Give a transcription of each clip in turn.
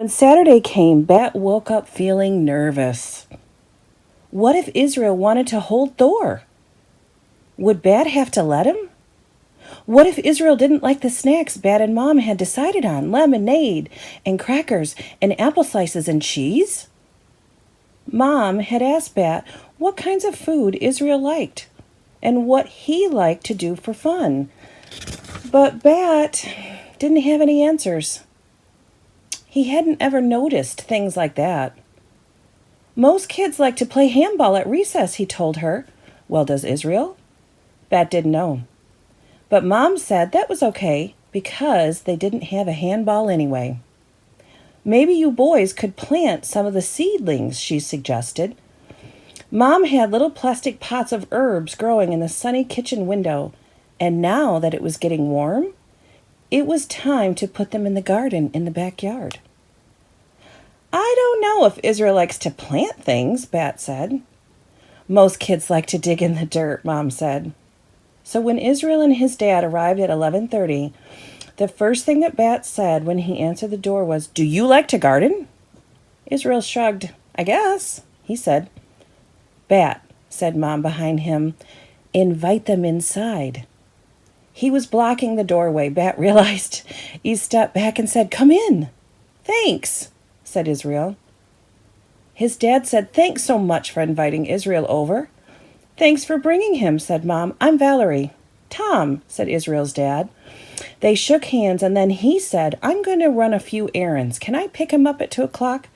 When Saturday came, Bat woke up feeling nervous. What if Israel wanted to hold Thor? Would Bat have to let him? What if Israel didn't like the snacks Bat and Mom had decided on? Lemonade and crackers and apple slices and cheese? Mom had asked Bat what kinds of food Israel liked and what he liked to do for fun. But Bat didn't have any answers. He hadn't ever noticed things like that. Most kids like to play handball at recess, he told her. Well, does Israel? Bat didn't know. But Mom said that was okay because they didn't have a handball anyway. Maybe you boys could plant some of the seedlings, she suggested. Mom had little plastic pots of herbs growing in the sunny kitchen window, and now that it was getting warm, it was time to put them in the garden in the backyard. I don't know if Israel likes to plant things, Bat said. Most kids like to dig in the dirt, Mom said. So when Israel and his dad arrived at 11:30, the first thing that Bat said when he answered the door was, "Do you like to garden?" Israel shrugged. "I guess," he said. "Bat," said Mom behind him, "invite them inside." He was blocking the doorway. Bat realized. He stepped back and said, "Come in." "Thanks," said Israel. His dad said, "Thanks so much for inviting Israel over." "Thanks for bringing him," said Mom. "I'm Valerie." "Tom," said Israel's dad. They shook hands, and then he said, "I'm going to run a few errands. Can I pick him up at 2 o'clock?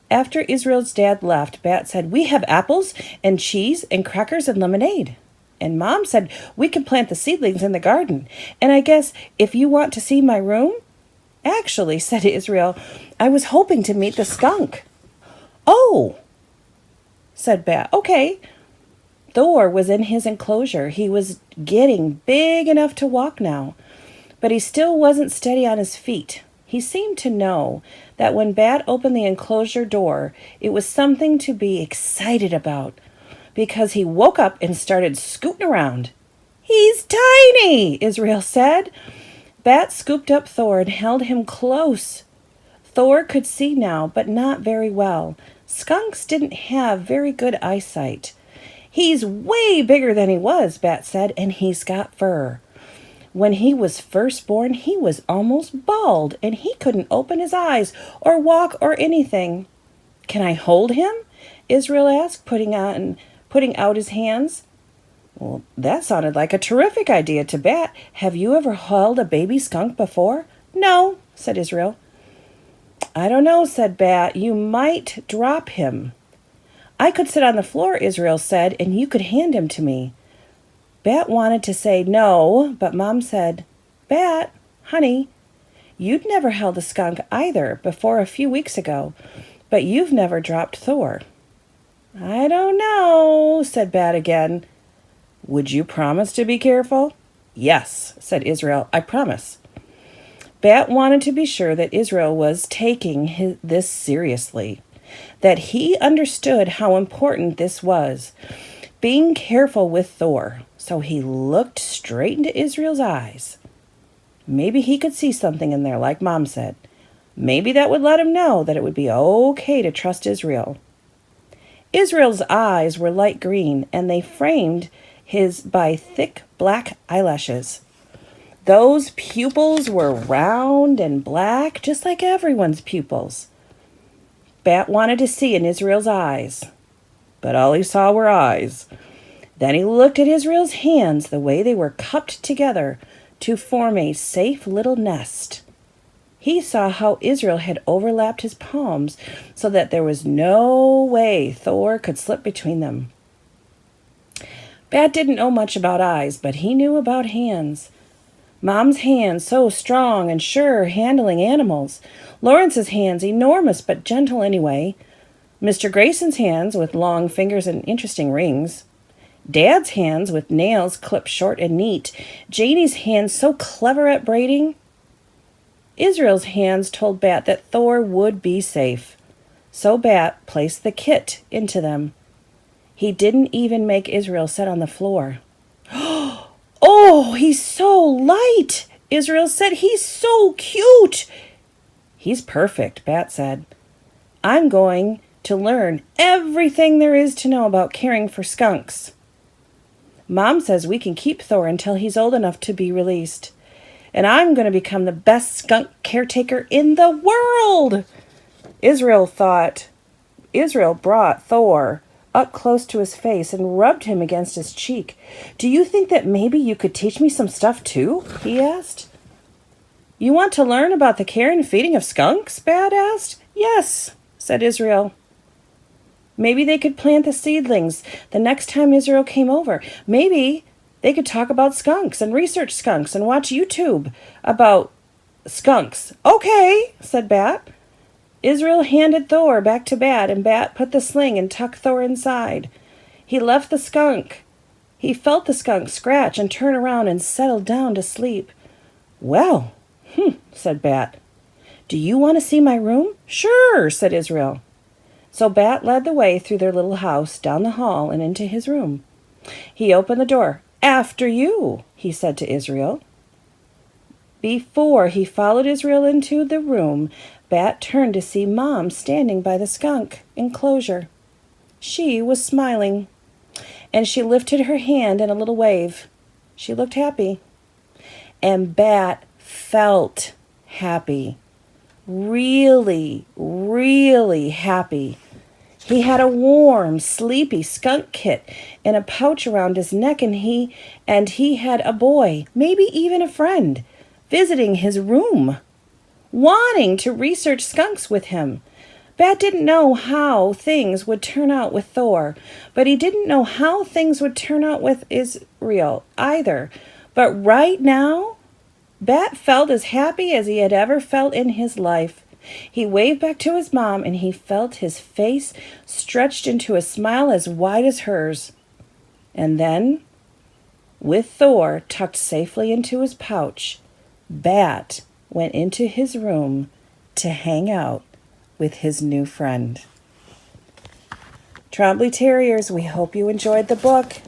After Israel's dad left, Bat said, "We have apples and cheese and crackers and lemonade." And Mom said, "We can plant the seedlings in the garden. And I guess if you want to see my room." "Actually," said Israel, "I was hoping to meet the skunk." "Oh," said Bat. "Okay." Thor was in his enclosure. He was getting big enough to walk now, but he still wasn't steady on his feet. He seemed to know that when Bat opened the enclosure door, it was something to be excited about, because he woke up and started scooting around. "He's tiny," Israel said. Bat scooped up Thor and held him close. Thor could see now, but not very well. Skunks didn't have very good eyesight. "He's way bigger than he was," Bat said, "and he's got fur. When he was first born, he was almost bald, and he couldn't open his eyes or walk or anything." "Can I hold him?" Israel asked, putting out his hands. Well, that sounded like a terrific idea to Bat. "Have you ever held a baby skunk before?" "No," said Israel. "I don't know," said Bat. "You might drop him." "I could sit on the floor," Israel said, "and you could hand him to me." Bat wanted to say no, but Mom said, "Bat, honey, you'd never held a skunk either before a few weeks ago, but you've never dropped Thor." "I don't know," said Bat again. "Would you promise to be careful?" "Yes," said Israel, "I promise." Bat wanted to be sure that Israel was taking this seriously, that he understood how important this was, being careful with Thor. So he looked straight into Israel's eyes. Maybe he could see something in there, like Mom said. Maybe that would let him know that it would be okay to trust Israel. Israel's eyes were light green, and they framed his by thick black eyelashes. Those pupils were round and black, just like everyone's pupils. Bat wanted to see in Israel's eyes, but all he saw were eyes. Then he looked at Israel's hands, the way they were cupped together to form a safe little nest. He saw how Israel had overlapped his palms so that there was no way Thor could slip between them. Bat didn't know much about eyes, but he knew about hands. Mom's hands, so strong and sure, handling animals. Lawrence's hands, enormous but gentle anyway. Mr. Grayson's hands, with long fingers and interesting rings. Dad's hands, with nails clipped short and neat. Janie's hands, so clever at braiding. Israel's hands told Bat that Thor would be safe. So Bat placed the kit into them. He didn't even make Israel sit on the floor. "Oh, he's so light," Israel said. "He's so cute." He's perfect, Bat said. I'm going to learn everything there is to know about caring for skunks. Mom says we can keep Thor until he's old enough to be released. And I'm going to become the best skunk caretaker in the world. Israel brought Thor up close to his face and rubbed him against his cheek. Do you think that maybe you could teach me some stuff too? He asked. You want to learn about the care and feeding of skunks? Bat asked. Yes, said Israel. Maybe they could plant the seedlings the next time Israel came over. Maybe they could talk about skunks and research skunks and watch YouTube about skunks. Okay, said Bat. Israel handed Thor back to Bat, and Bat put the sling and tucked Thor inside. He left the skunk. He felt the skunk scratch and turn around and settled down to sleep. Well, said Bat. Do you want to see my room? Sure, said Israel. So Bat led the way through their little house, down the hall, and into his room. He opened the door. After you, he said to Israel. Before he followed Israel into the room, Bat turned to see Mom standing by the skunk enclosure. She was smiling, and she lifted her hand in a little wave. She looked happy. And Bat felt happy. Really, really happy. He had a warm, sleepy skunk kit in a pouch around his neck, and he had a boy, maybe even a friend, visiting his room, wanting to research skunks with him. Bat didn't know how things would turn out with Thor, but he didn't know how things would turn out with Israel either. But right now, Bat felt as happy as he had ever felt in his life. He waved back to his mom, and he felt his face stretched into a smile as wide as hers. And then, with Thor tucked safely into his pouch, Bat went into his room to hang out with his new friend. Trombley Terriers, we hope you enjoyed the book.